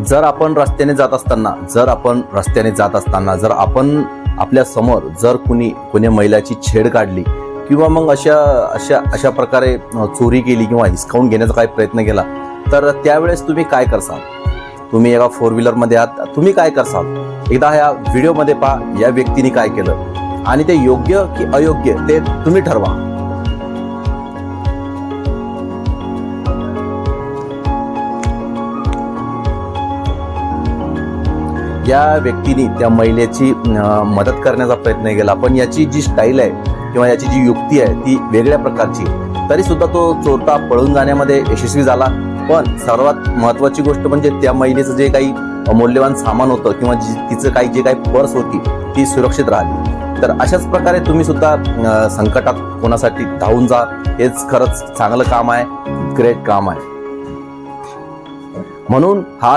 जर आपण रस्त्याने जात असताना जर आपण आपल्या समोर जर कोणी महिलाची छेड काढली किंवा मग अशा प्रकारे चोरी केली किंवा हिसकावून घेण्याचा काही प्रयत्न केला, तर त्यावेळेस तुम्ही काय करसाल? तुम्ही एका 4 व्हीलरमध्ये आहात, तुम्ही काय करसाल? एकदा ह्या व्हिडिओमध्ये पहा, या व्यक्तीने काय केलं आणि ते योग्य की अयोग्य ते तुम्ही ठरवा. या व्यक्तीने त्या महिलेची मदत करण्याचा प्रयत्न केला, पण याची जी स्टाईल आहे किंवा याची जी युक्ती आहे ती वेगळ्या प्रकारची. तरी सुद्धा तो चोरटा पळून जाण्यामध्ये यशस्वी झाला. पण सर्वात महत्त्वाची गोष्ट म्हणजे त्या महिलेचं जे काही मौल्यवान सामान होतं किंवा तिचं जे काही पर्स होती ती सुरक्षित राहिली. तर अशाच प्रकारे तुम्ही सुद्धा संकटात कोणासाठी धावून जा. हेच खरंच चांगलं काम आहे, ग्रेट काम आहे. म्हणून हा